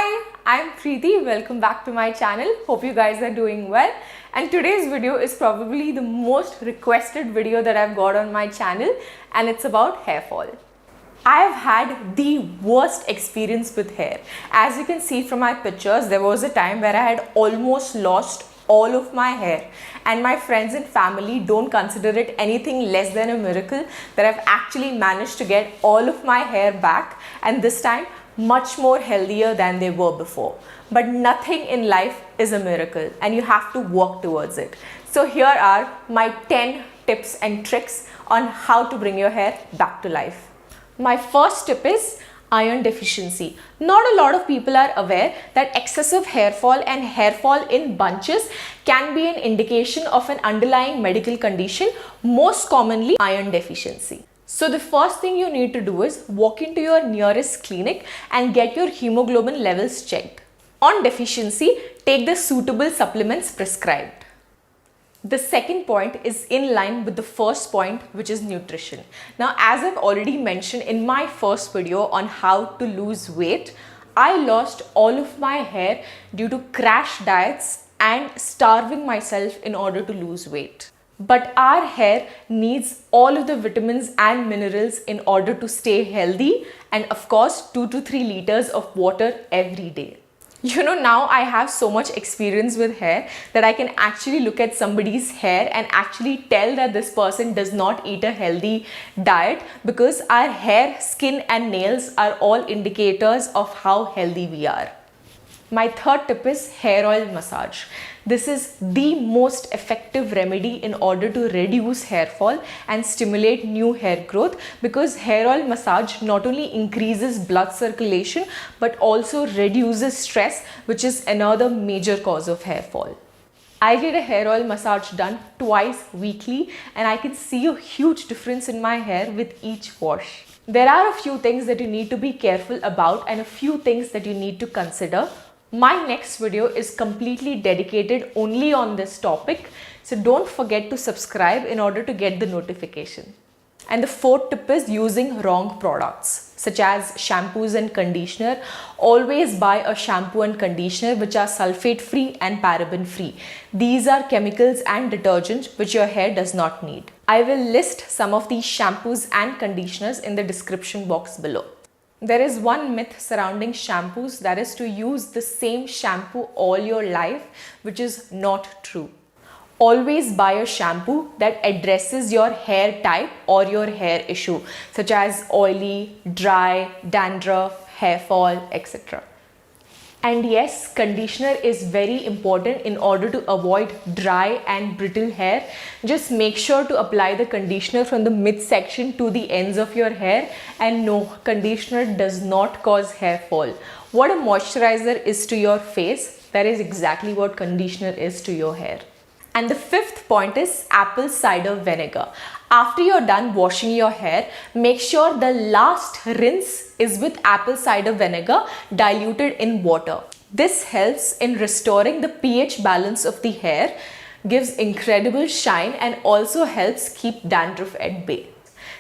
Hi, I'm Preeti. Welcome back to my channel. Hope you guys are doing well. And today's video is probably the most requested video that I've got on my channel, and it's about hair fall. I've had the worst experience with hair. As you can see from my pictures, there was a time where I had almost lost all of my hair, and my friends and family don't consider it anything less than a miracle that I've actually managed to get all of my hair back, and this time much more healthier than they were before. But nothing in life is a miracle, and you have to work towards it. So here are my 10 tips and tricks on how to bring your hair back to life. My first tip is iron deficiency. Not a lot of people are aware that excessive hair fall and hair fall in bunches can be an indication of an underlying medical condition, most commonly iron deficiency. So the first thing you need to do is walk into your nearest clinic and get your hemoglobin levels checked. On deficiency, take the suitable supplements prescribed. The second point is in line with the first point, which is nutrition. Now, as I've already mentioned in my first video on how to lose weight, I lost all of my hair due to crash diets and starving myself in order to lose weight. But our hair needs all of the vitamins and minerals in order to stay healthy, and of course 2 to 3 liters of water every day. You know, now I have so much experience with hair that I can actually look at somebody's hair and actually tell that this person does not eat a healthy diet, because our hair, skin and nails are all indicators of how healthy we are. My third tip is hair oil massage. This is the most effective remedy in order to reduce hair fall and stimulate new hair growth, because hair oil massage not only increases blood circulation but also reduces stress, which is another major cause of hair fall. I get a hair oil massage done twice weekly, and I can see a huge difference in my hair with each wash. There are a few things that you need to be careful about and a few things that you need to consider. My next video is completely dedicated only on this topic, so don't forget to subscribe in order to get the notification. And the fourth tip is using wrong products, such as shampoos and conditioner. Always buy a shampoo and conditioner which are sulfate free and paraben free. These are chemicals and detergents which your hair does not need. I will list some of these shampoos and conditioners in the description box below. There is one myth surrounding shampoos, that is to use the same shampoo all your life, which is not true. Always buy a shampoo that addresses your hair type or your hair issue, such as oily, dry, dandruff, hair fall, etc. And yes, conditioner is very important in order to avoid dry and brittle hair. Just make sure to apply the conditioner from the midsection to the ends of your hair. And no, conditioner does not cause hair fall. What a moisturizer is to your face, that is exactly what conditioner is to your hair. And the fifth point is apple cider vinegar. After you're done washing your hair, make sure the last rinse is with apple cider vinegar diluted in water. This helps in restoring the pH balance of the hair, gives incredible shine, and also helps keep dandruff at bay.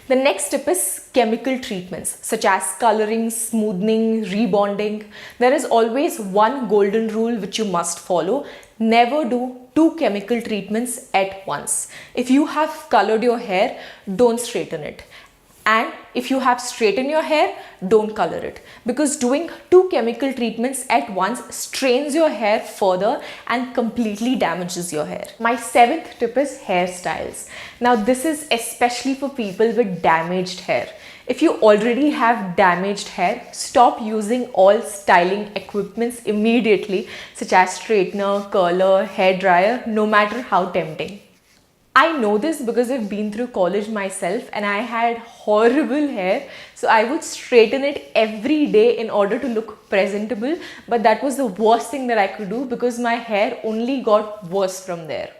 The next tip is chemical treatments such as coloring, smoothing, rebonding. There is always one golden rule which you must follow. Never do 2 chemical treatments at once. If you have colored your hair, don't straighten it. And if you have straightened your hair, don't color it, because doing 2 chemical treatments at once strains your hair further and completely damages your hair. My 7th tip is hairstyles. Now this is especially for people with damaged hair. If you already have damaged hair, stop using all styling equipments immediately, such as straightener, curler, hair dryer, no matter how tempting. I know this because I've been through college myself and I had horrible hair, so I would straighten it every day in order to look presentable, but that was the worst thing that I could do because my hair only got worse from there.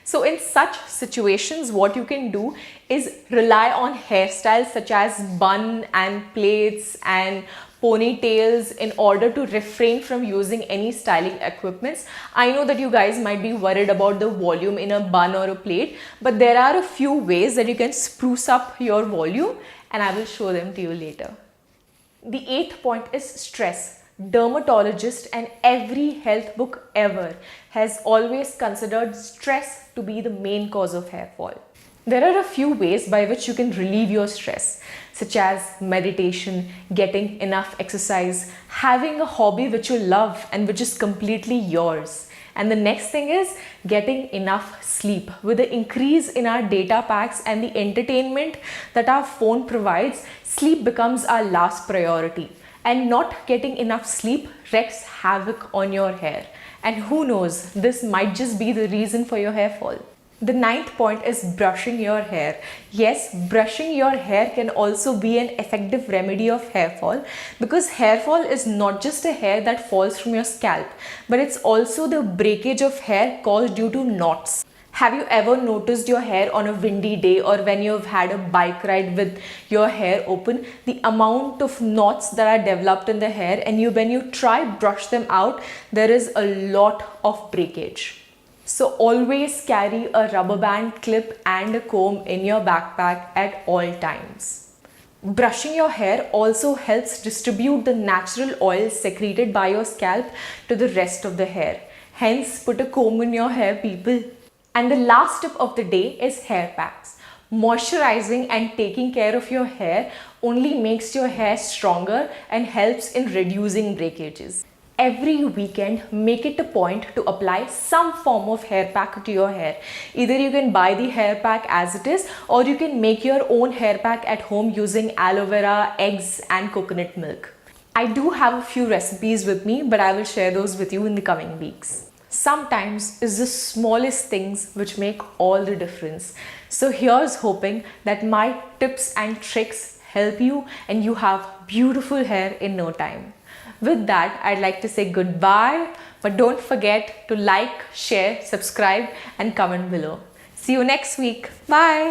So in such situations, what you can do is rely on hairstyles such as bun and plaits and ponytails in order to refrain from using any styling equipments. I know that you guys might be worried about the volume in a bun or a plait, but there are a few ways that you can spruce up your volume, and I will show them to you later. The 8th point is stress. dermatologists, and every health book ever has always considered stress to be the main cause of hair fall. There are a few ways by which you can relieve your stress, such as meditation, getting enough exercise, having a hobby which you love and which is completely yours. And the next thing is getting enough sleep. With the increase in our data packs and the entertainment that our phone provides, sleep becomes our last priority. And not getting enough sleep wreaks havoc on your hair. And who knows, this might just be the reason for your hair fall. The ninth point is brushing your hair. Yes, brushing your hair can also be an effective remedy of hair fall, because hair fall is not just a hair that falls from your scalp, but it's also the breakage of hair caused due to knots. Have you ever noticed your hair on a windy day, or when you've had a bike ride with your hair open, the amount of knots that are developed in the hair, and when you try brush them out, there is a lot of breakage. So always carry a rubber band clip and a comb in your backpack at all times. Brushing your hair also helps distribute the natural oil secreted by your scalp to the rest of the hair. Hence, put a comb in your hair, people. And the last tip of the day is hair packs. Moisturizing and taking care of your hair only makes your hair stronger and helps in reducing breakages. Every weekend, make it a point to apply some form of hair pack to your hair. Either you can buy the hair pack as it is, or you can make your own hair pack at home using aloe vera, eggs and coconut milk. I do have a few recipes with me, but I will share those with you in the coming weeks. Sometimes it's the smallest things which make all the difference. So here's hoping that my tips and tricks help you and you have beautiful hair in no time. With that, I'd like to say goodbye, but don't forget to like, share, subscribe and comment below. See you next week. Bye.